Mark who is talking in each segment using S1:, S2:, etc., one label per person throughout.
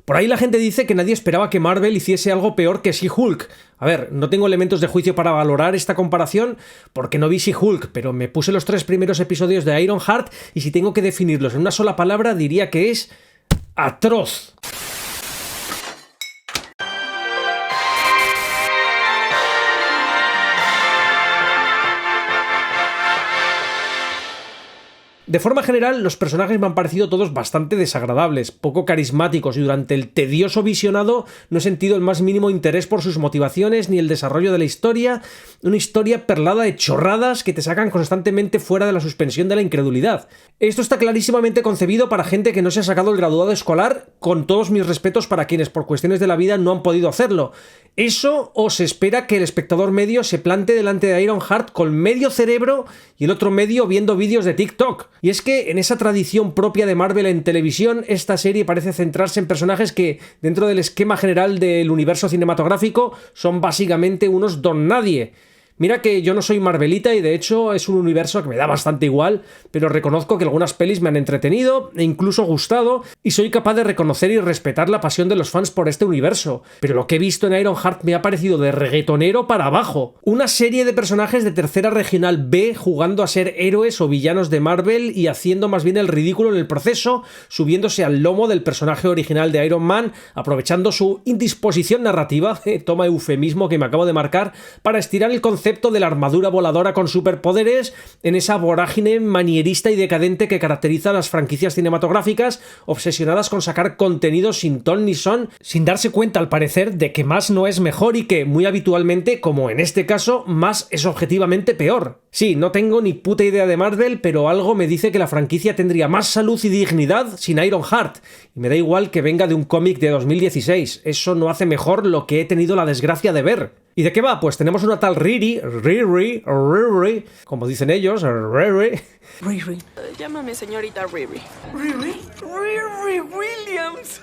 S1: Por ahí la gente dice que nadie esperaba que Marvel hiciese algo peor que She-Hulk. A ver, no tengo elementos de juicio para valorar esta comparación porque no vi She-Hulk, pero me puse los 3 primeros episodios de Ironheart y si tengo que definirlos en una sola palabra diría que es atroz. De forma general, los personajes me han parecido todos bastante desagradables, poco carismáticos y durante el tedioso visionado no he sentido el más mínimo interés por sus motivaciones ni el desarrollo de la historia, una historia perlada de chorradas que te sacan constantemente fuera de la suspensión de la incredulidad. Esto está clarísimamente concebido para gente que no se ha sacado el graduado escolar, con todos mis respetos para quienes por cuestiones de la vida no han podido hacerlo. Eso o se espera que el espectador medio se plante delante de Ironheart con medio cerebro y el otro medio viendo vídeos de TikTok. Y es que en esa tradición propia de Marvel en televisión, esta serie parece centrarse en personajes que, dentro del esquema general del universo cinematográfico, son básicamente unos don nadie. Mira que yo no soy Marvelita y de hecho es un universo que me da bastante igual, pero reconozco que algunas pelis me han entretenido e incluso gustado y soy capaz de reconocer y respetar la pasión de los fans por este universo. Pero lo que he visto en Ironheart me ha parecido de reggaetonero para abajo. Una serie de personajes de tercera regional B jugando a ser héroes o villanos de Marvel y haciendo más bien el ridículo en el proceso, subiéndose al lomo del personaje original de Iron Man, aprovechando su indisposición narrativa, toma eufemismo que me acabo de marcar, para estirar el concepto de la armadura voladora con superpoderes en esa vorágine manierista y decadente que caracteriza a las franquicias cinematográficas, obsesionadas con sacar contenido sin ton ni son, sin darse cuenta al parecer de que más no es mejor y que, muy habitualmente, como en este caso, más es objetivamente peor. Sí, no tengo ni puta idea de Marvel, pero algo me dice que la franquicia tendría más salud y dignidad sin Ironheart, y me da igual que venga de un cómic de 2016, eso no hace mejor lo que he tenido la desgracia de ver. ¿Y de qué va? Pues tenemos una tal Riri, como dicen ellos, Riri.
S2: Llámame señorita Riri. Riri Williams.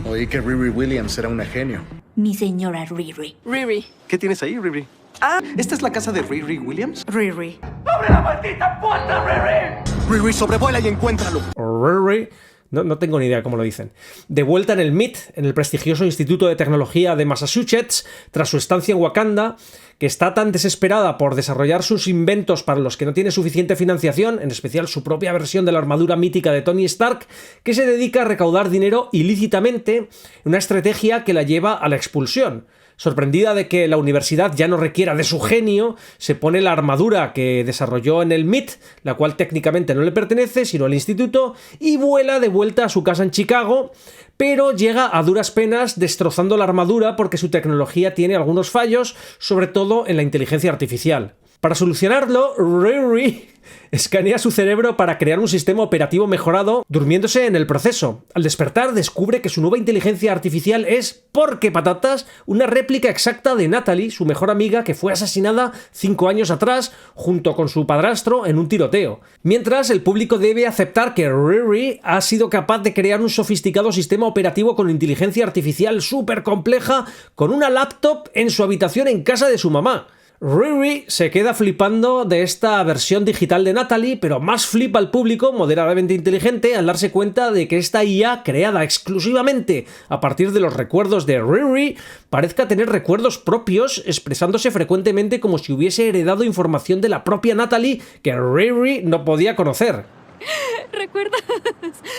S3: Oí que Riri Williams era una genio.
S4: Mi señora Riri.
S2: Riri.
S5: ¿Qué tienes ahí, Riri? Ah, ¿esta es la casa de Riri Williams?
S2: Riri.
S5: ¡Abre la maldita puerta, Riri! Riri, sobrevuela y encuéntralo.
S1: Riri. No tengo ni idea cómo lo dicen. De vuelta en el MIT, en el prestigioso Instituto de Tecnología de Massachusetts, tras su estancia en Wakanda, que está tan desesperada por desarrollar sus inventos para los que no tiene suficiente financiación, en especial su propia versión de la armadura mítica de Tony Stark, que se dedica a recaudar dinero ilícitamente, una estrategia que la lleva a la expulsión. Sorprendida de que la universidad ya no requiera de su genio, se pone la armadura que desarrolló en el MIT, la cual técnicamente no le pertenece, sino al instituto, y vuela de vuelta a su casa en Chicago, pero llega a duras penas destrozando la armadura porque su tecnología tiene algunos fallos, sobre todo en la inteligencia artificial. Para solucionarlo, Riri escanea su cerebro para crear un sistema operativo mejorado, durmiéndose en el proceso. Al despertar, descubre que su nueva inteligencia artificial es, porque patatas, una réplica exacta de Natalie, su mejor amiga, que fue asesinada 5 años atrás, junto con su padrastro, en un tiroteo. Mientras, el público debe aceptar que Riri ha sido capaz de crear un sofisticado sistema operativo con inteligencia artificial súper compleja, con una laptop en su habitación en casa de su mamá. Riri se queda flipando de esta versión digital de Natalie, pero más flipa al público moderadamente inteligente al darse cuenta de que esta IA, creada exclusivamente a partir de los recuerdos de Riri, parezca tener recuerdos propios, expresándose frecuentemente como si hubiese heredado información de la propia Natalie que Riri no podía conocer.
S6: ¿Recuerdas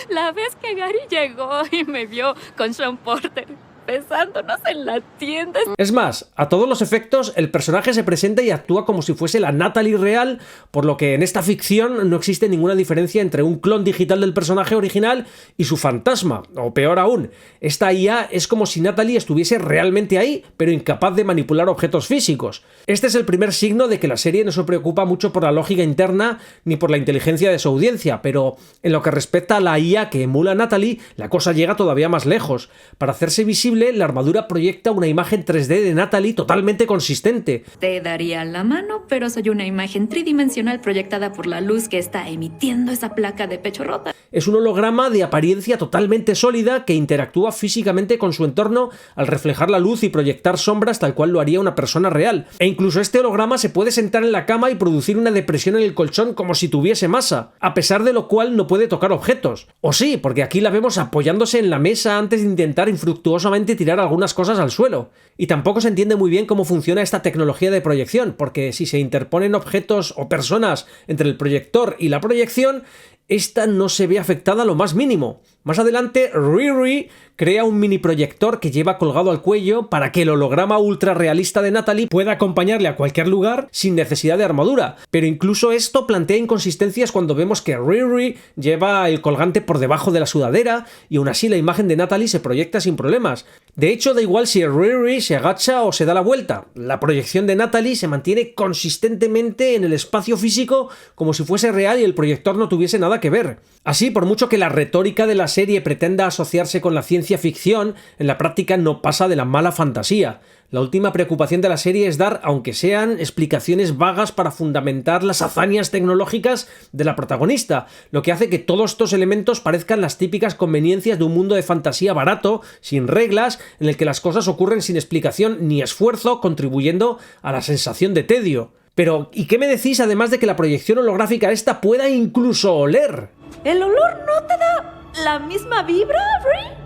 S6: la vez que Gary llegó y me vio con Sean Porter besándonos en la tienda?
S1: Es más, a todos los efectos, el personaje se presenta y actúa como si fuese la Natalie real, por lo que en esta ficción no existe ninguna diferencia entre un clon digital del personaje original y su fantasma, o peor aún, esta IA es como si Natalie estuviese realmente ahí, pero incapaz de manipular objetos físicos. Este es el primer signo de que la serie no se preocupa mucho por la lógica interna ni por la inteligencia de su audiencia, pero en lo que respecta a la IA que emula a Natalie, la cosa llega todavía más lejos. Para hacerse visible posible, la armadura proyecta una imagen 3D de Natalie totalmente consistente.
S6: Te daría la mano, pero soy una imagen tridimensional proyectada por la luz que está emitiendo esa placa de pecho rota.
S1: Es un holograma de apariencia totalmente sólida que interactúa físicamente con su entorno al reflejar la luz y proyectar sombras tal cual lo haría una persona real. E incluso este holograma se puede sentar en la cama y producir una depresión en el colchón como si tuviese masa, a pesar de lo cual no puede tocar objetos. O sí, porque aquí la vemos apoyándose en la mesa antes de intentar infructuosamente tirar algunas cosas al suelo. Y tampoco se entiende muy bien cómo funciona esta tecnología de proyección, porque si se interponen objetos o personas entre el proyector y la proyección, esta no se ve afectada lo más mínimo. Más adelante, Riri crea un mini proyector que lleva colgado al cuello para que el holograma ultra realista de Natalie pueda acompañarle a cualquier lugar sin necesidad de armadura. Pero incluso esto plantea inconsistencias cuando vemos que Riri lleva el colgante por debajo de la sudadera y aún así la imagen de Natalie se proyecta sin problemas. De hecho, da igual si Riri se agacha o se da la vuelta. La proyección de Natalie se mantiene consistentemente en el espacio físico como si fuese real y el proyector no tuviese nada que ver. Así, por mucho que la retórica de la serie pretenda asociarse con la ciencia ficción, en la práctica no pasa de la mala fantasía. La última preocupación de la serie es dar, aunque sean, explicaciones vagas para fundamentar las hazañas tecnológicas de la protagonista, lo que hace que todos estos elementos parezcan las típicas conveniencias de un mundo de fantasía barato, sin reglas, en el que las cosas ocurren sin explicación ni esfuerzo, contribuyendo a la sensación de tedio. Pero, ¿y qué me decís además de que la proyección holográfica esta pueda incluso oler?
S2: ¿El olor no te da la misma vibra, Brie?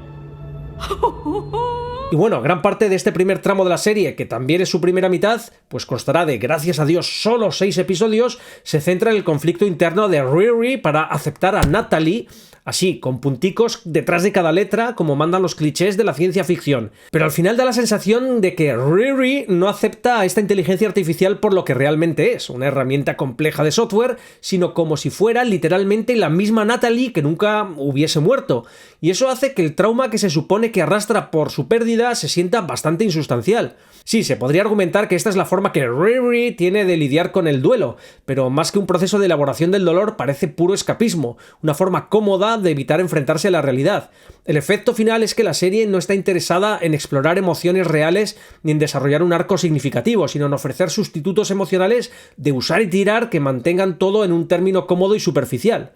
S1: Y bueno, gran parte de este primer tramo de la serie, que también es su primera mitad, pues constará de, gracias a Dios, solo 6 episodios, se centra en el conflicto interno de Riri para aceptar a Natalie, así, con punticos detrás de cada letra, como mandan los clichés de la ciencia ficción. Pero al final da la sensación de que Riri no acepta a esta inteligencia artificial por lo que realmente es, una herramienta compleja de software, sino como si fuera literalmente la misma Natalie que nunca hubiese muerto. Y eso hace que el trauma que se supone que arrastra por su pérdida se sienta bastante insustancial. Sí, se podría argumentar que esta es la forma que Riri tiene de lidiar con el duelo, pero más que un proceso de elaboración del dolor parece puro escapismo, una forma cómoda de evitar enfrentarse a la realidad. El efecto final es que la serie no está interesada en explorar emociones reales ni en desarrollar un arco significativo, sino en ofrecer sustitutos emocionales de usar y tirar que mantengan todo en un término cómodo y superficial.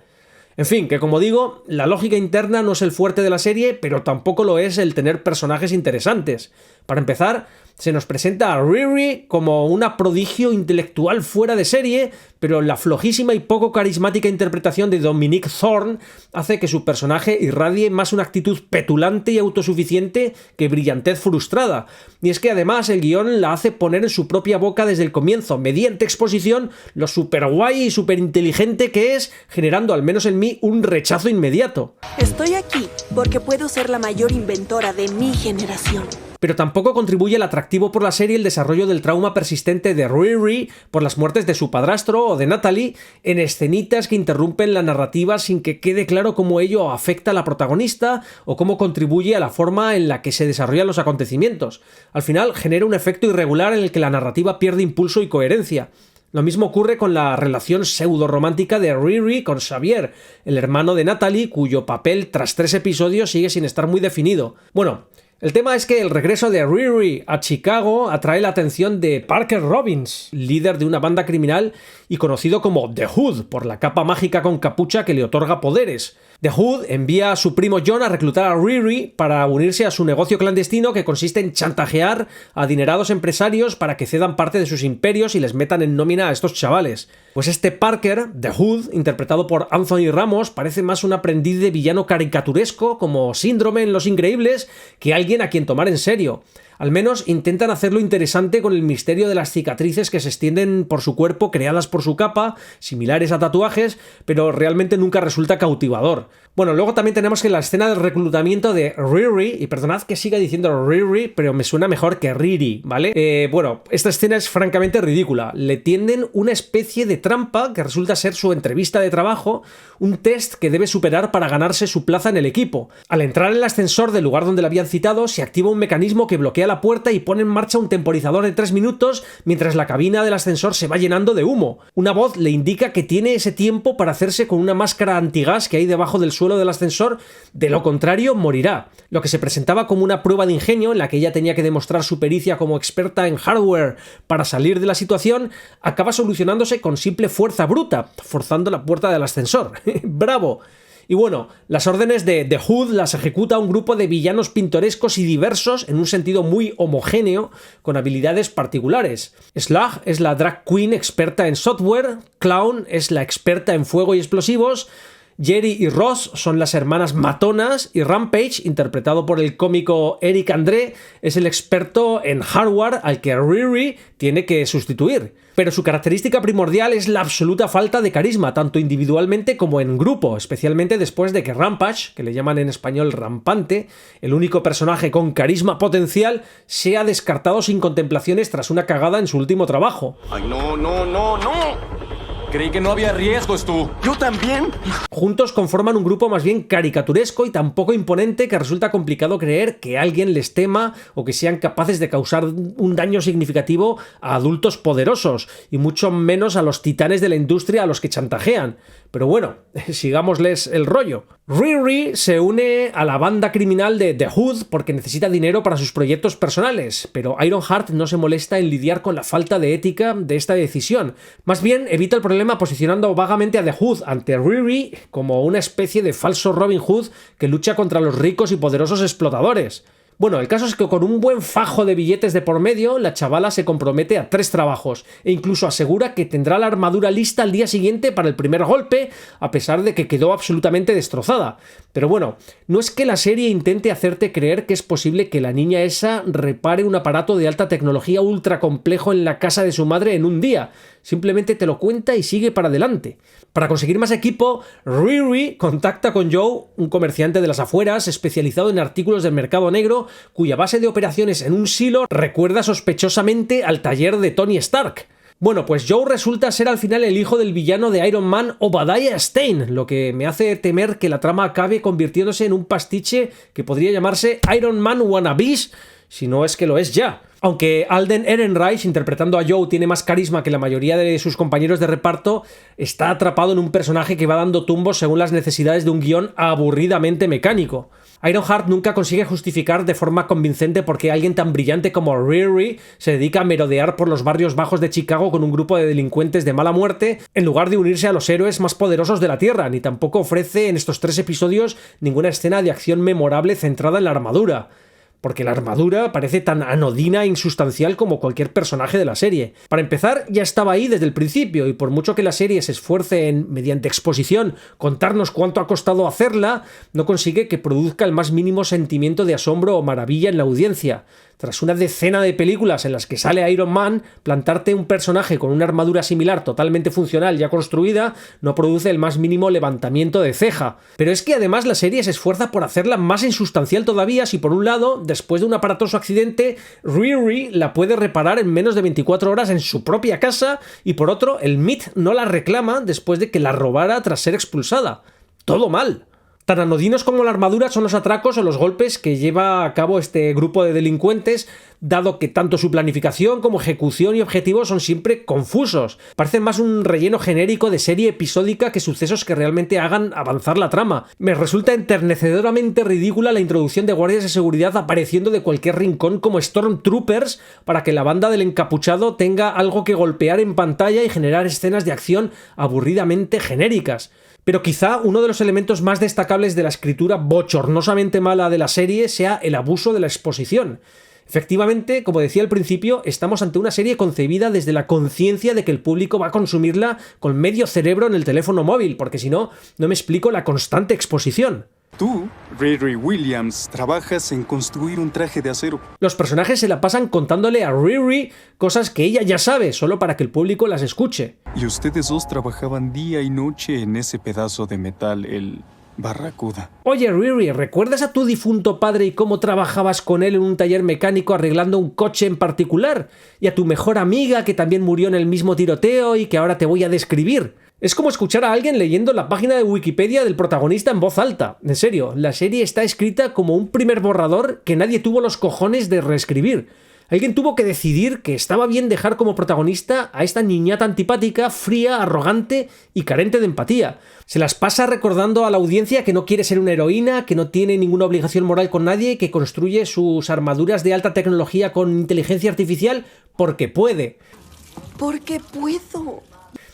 S1: En fin, que como digo, la lógica interna no es el fuerte de la serie, pero tampoco lo es el tener personajes interesantes. Para empezar, se nos presenta a Riri como una prodigio intelectual fuera de serie, pero la flojísima y poco carismática interpretación de Dominique Thorne hace que su personaje irradie más una actitud petulante y autosuficiente que brillantez frustrada. Y es que además el guión la hace poner en su propia boca desde el comienzo, mediante exposición, lo super guay y super inteligente que es, generando al menos en mí un rechazo inmediato.
S2: Estoy aquí porque puedo ser la mayor inventora de mi generación.
S1: Pero tampoco contribuye al atractivo por la serie el desarrollo del trauma persistente de Riri por las muertes de su padrastro o de Natalie en escenitas que interrumpen la narrativa sin que quede claro cómo ello afecta a la protagonista o cómo contribuye a la forma en la que se desarrollan los acontecimientos. Al final genera un efecto irregular en el que la narrativa pierde impulso y coherencia. Lo mismo ocurre con la relación pseudo-romántica de Riri con Xavier, el hermano de Natalie, cuyo papel tras 3 episodios sigue sin estar muy definido. Bueno, el tema es que el regreso de Riri a Chicago atrae la atención de Parker Robbins, líder de una banda criminal y conocido como The Hood por la capa mágica con capucha que le otorga poderes. The Hood envía a su primo John a reclutar a Riri para unirse a su negocio clandestino que consiste en chantajear a adinerados empresarios para que cedan parte de sus imperios y les metan en nómina a estos chavales. Pues este Parker, The Hood, interpretado por Anthony Ramos, parece más un aprendiz de villano caricaturesco como Síndrome en Los Increíbles que alguien a quien tomar en serio. Al menos intentan hacerlo interesante con el misterio de las cicatrices que se extienden por su cuerpo creadas por su capa, similares a tatuajes, pero realmente nunca resulta cautivador. Bueno, luego también tenemos que la escena del reclutamiento de Riri, y perdonad que siga diciendo Riri, pero me suena mejor que Riri, ¿vale? Bueno, esta escena es francamente ridícula. Le tienden una especie de trampa que resulta ser su entrevista de trabajo, un test que debe superar para ganarse su plaza en el equipo. Al entrar en el ascensor del lugar donde la habían citado, se activa un mecanismo que bloquea golpea la puerta y pone en marcha un temporizador de 3 minutos mientras la cabina del ascensor se va llenando de humo. Una voz le indica que tiene ese tiempo para hacerse con una máscara antigas que hay debajo del suelo del ascensor, de lo contrario morirá. Lo que se presentaba como una prueba de ingenio en la que ella tenía que demostrar su pericia como experta en hardware para salir de la situación, acaba solucionándose con simple fuerza bruta, forzando la puerta del ascensor. ¡Bravo! Y bueno, las órdenes de The Hood las ejecuta un grupo de villanos pintorescos y diversos en un sentido muy homogéneo, con habilidades particulares. Slug es la drag queen experta en software, Clown es la experta en fuego y explosivos, Jerry y Ross son las hermanas matonas y Rampage, interpretado por el cómico Eric André, es el experto en hardware al que Riri tiene que sustituir. Pero su característica primordial es la absoluta falta de carisma, tanto individualmente como en grupo, especialmente después de que Rampage, que le llaman en español rampante, el único personaje con carisma potencial, sea descartado sin contemplaciones tras una cagada en su último trabajo.
S5: ¡Ay, no! Creí que no había riesgos, tú. ¡Yo también!
S1: Juntos conforman un grupo más bien caricaturesco y tan poco imponente que resulta complicado creer que alguien les tema o que sean capaces de causar un daño significativo a adultos poderosos, y mucho menos a los titanes de la industria a los que chantajean. Pero bueno, sigámosles el rollo. Riri se une a la banda criminal de The Hood porque necesita dinero para sus proyectos personales, pero Ironheart no se molesta en lidiar con la falta de ética de esta decisión. Más bien evita el problema posicionando vagamente a The Hood ante Riri como una especie de falso Robin Hood que lucha contra los ricos y poderosos explotadores. Bueno, el caso es que con un buen fajo de billetes de por medio, la chavala se compromete a 3 trabajos e incluso asegura que tendrá la armadura lista al día siguiente para el primer golpe, a pesar de que quedó absolutamente destrozada. Pero bueno, no es que la serie intente hacerte creer que es posible que la niña esa repare un aparato de alta tecnología ultra complejo en la casa de su madre en un día. Simplemente te lo cuenta y sigue para adelante. Para conseguir más equipo, Riri contacta con Joe, un comerciante de las afueras especializado en artículos del mercado negro, cuya base de operaciones en un silo recuerda sospechosamente al taller de Tony Stark. Bueno, pues Joe resulta ser al final el hijo del villano de Iron Man, Obadiah Stane, lo que me hace temer que la trama acabe convirtiéndose en un pastiche que podría llamarse Iron Man Wannabes, si no es que lo es ya. Aunque Alden Ehrenreich, interpretando a Joe, tiene más carisma que la mayoría de sus compañeros de reparto, está atrapado en un personaje que va dando tumbos según las necesidades de un guión aburridamente mecánico. Ironheart nunca consigue justificar de forma convincente por qué alguien tan brillante como Riri se dedica a merodear por los barrios bajos de Chicago con un grupo de delincuentes de mala muerte en lugar de unirse a los héroes más poderosos de la Tierra, ni tampoco ofrece en estos 3 episodios ninguna escena de acción memorable centrada en la armadura. Porque la armadura parece tan anodina e insustancial como cualquier personaje de la serie. Para empezar, ya estaba ahí desde el principio, y por mucho que la serie se esfuerce en, mediante exposición, contarnos cuánto ha costado hacerla, no consigue que produzca el más mínimo sentimiento de asombro o maravilla en la audiencia. Tras una decena de películas en las que sale Iron Man, plantarte un personaje con una armadura similar totalmente funcional ya construida no produce el más mínimo levantamiento de ceja. Pero es que además la serie se esfuerza por hacerla más insustancial todavía si por un lado, después de un aparatoso accidente, Riri la puede reparar en menos de 24 horas en su propia casa y por otro, el MIT no la reclama después de que la robara tras ser expulsada. Todo mal. Tan anodinos como la armadura son los atracos o los golpes que lleva a cabo este grupo de delincuentes, dado que tanto su planificación como ejecución y objetivos son siempre confusos. Parecen más un relleno genérico de serie episódica que sucesos que realmente hagan avanzar la trama. Me resulta enternecedoramente ridícula la introducción de guardias de seguridad apareciendo de cualquier rincón como Stormtroopers para que la banda del encapuchado tenga algo que golpear en pantalla y generar escenas de acción aburridamente genéricas. Pero quizá uno de los elementos más destacables de la escritura bochornosamente mala de la serie sea el abuso de la exposición. Efectivamente, como decía al principio, estamos ante una serie concebida desde la conciencia de que el público va a consumirla con medio cerebro en el teléfono móvil, porque si no, no me explico la constante exposición.
S7: Tú, Riri Williams, trabajas en construir un traje de acero.
S1: Los personajes se la pasan contándole a Riri cosas que ella ya sabe, solo para que el público las escuche.
S7: Y ustedes dos trabajaban día y noche en ese pedazo de metal, el Barracuda.
S1: Oye, Riri, ¿recuerdas a tu difunto padre y cómo trabajabas con él en un taller mecánico arreglando un coche en particular? Y a tu mejor amiga que también murió en el mismo tiroteo y que ahora te voy a describir. Es como escuchar a alguien leyendo la página de Wikipedia del protagonista en voz alta. En serio, la serie está escrita como un primer borrador que nadie tuvo los cojones de reescribir. Alguien tuvo que decidir que estaba bien dejar como protagonista a esta niñata antipática, fría, arrogante y carente de empatía. Se las pasa recordando a la audiencia que no quiere ser una heroína, que no tiene ninguna obligación moral con nadie, que construye sus armaduras de alta tecnología con inteligencia artificial porque puede.
S2: Porque puedo.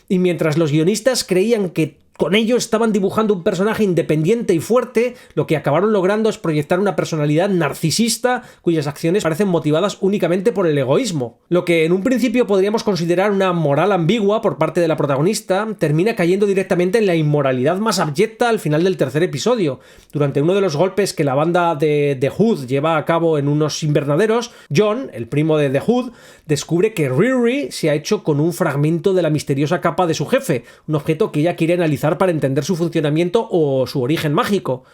S1: Y mientras los guionistas creían que con ello estaban dibujando un personaje independiente y fuerte, lo que acabaron logrando es proyectar una personalidad narcisista cuyas acciones parecen motivadas únicamente por el egoísmo. Lo que en un principio podríamos considerar una moral ambigua por parte de la protagonista, termina cayendo directamente en la inmoralidad más abyecta al final del tercer episodio. Durante uno de los golpes que la banda de The Hood lleva a cabo en unos invernaderos, John, el primo de The Hood, descubre que Riri se ha hecho con un fragmento de la misteriosa capa de su jefe, un objeto que ella quiere analizar para entender su funcionamiento o su origen mágico.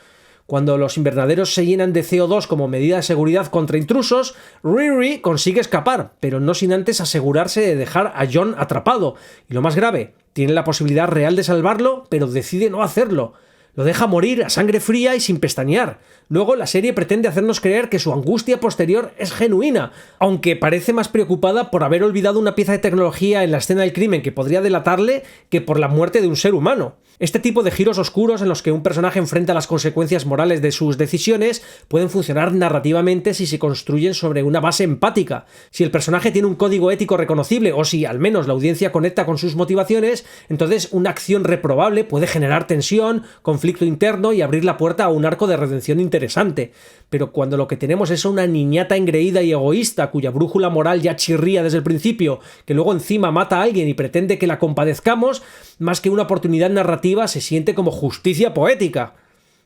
S1: Cuando los invernaderos se llenan de CO2 como medida de seguridad contra intrusos, Riri consigue escapar, pero no sin antes asegurarse de dejar a John atrapado. Y lo más grave, tiene la posibilidad real de salvarlo, pero decide no hacerlo. Lo deja morir a sangre fría y sin pestañear. Luego la serie pretende hacernos creer que su angustia posterior es genuina, aunque parece más preocupada por haber olvidado una pieza de tecnología en la escena del crimen que podría delatarle que por la muerte de un ser humano. Este tipo de giros oscuros en los que un personaje enfrenta las consecuencias morales de sus decisiones pueden funcionar narrativamente si se construyen sobre una base empática. Si el personaje tiene un código ético reconocible o si al menos la audiencia conecta con sus motivaciones, entonces una acción reprobable puede generar tensión, conflicto interno y abrir la puerta a un arco de redención interesante. Pero cuando lo que tenemos es una niñata engreída y egoísta cuya brújula moral ya chirría desde el principio, que luego encima mata a alguien y pretende que la compadezcamos, más que una oportunidad narrativa se siente como justicia poética.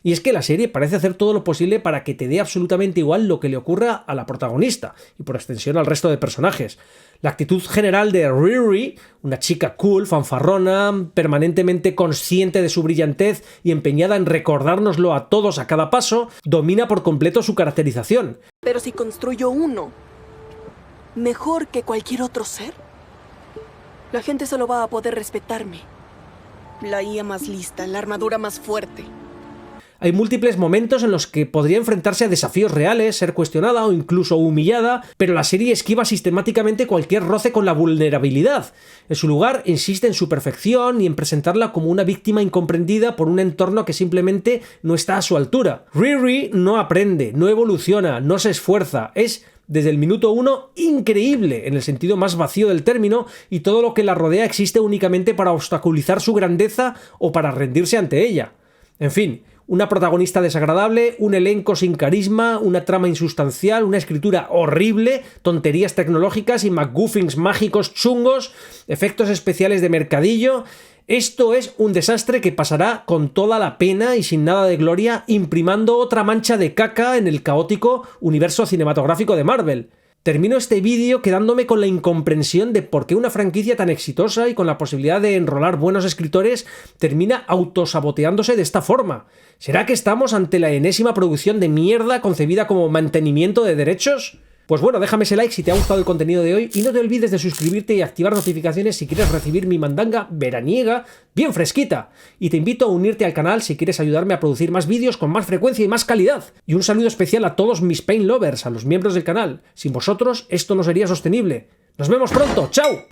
S1: Y es que la serie parece hacer todo lo posible para que te dé absolutamente igual lo que le ocurra a la protagonista y por extensión al resto de personajes. La actitud general de Riri, una chica cool, fanfarrona, permanentemente consciente de su brillantez y empeñada en recordárnoslo a todos a cada paso, domina por completo su caracterización.
S2: Pero si construyo uno mejor que cualquier otro ser, la gente solo va a poder respetarme. La IA más lista, la armadura más fuerte.
S1: Hay múltiples momentos en los que podría enfrentarse a desafíos reales, ser cuestionada o incluso humillada, pero la serie esquiva sistemáticamente cualquier roce con la vulnerabilidad. En su lugar, insiste en su perfección y en presentarla como una víctima incomprendida por un entorno que simplemente no está a su altura. Riri no aprende, no evoluciona, no se esfuerza, es desde el minuto 1 increíble en el sentido más vacío del término y todo lo que la rodea existe únicamente para obstaculizar su grandeza o para rendirse ante ella. En fin, una protagonista desagradable, un elenco sin carisma, una trama insustancial, una escritura horrible, tonterías tecnológicas y MacGuffins mágicos chungos, efectos especiales de mercadillo. Esto es un desastre que pasará con toda la pena y sin nada de gloria, imprimando otra mancha de caca en el caótico universo cinematográfico de Marvel. Termino este vídeo quedándome con la incomprensión de por qué una franquicia tan exitosa y con la posibilidad de enrolar buenos escritores termina autosaboteándose de esta forma. ¿Será que estamos ante la enésima producción de mierda concebida como mantenimiento de derechos? Pues bueno, déjame ese like si te ha gustado el contenido de hoy y no te olvides de suscribirte y activar notificaciones si quieres recibir mi mandanga veraniega bien fresquita. Y te invito a unirte al canal si quieres ayudarme a producir más vídeos con más frecuencia y más calidad. Y un saludo especial a todos mis Paint Lovers, a los miembros del canal. Sin vosotros esto no sería sostenible. ¡Nos vemos pronto! ¡Chao!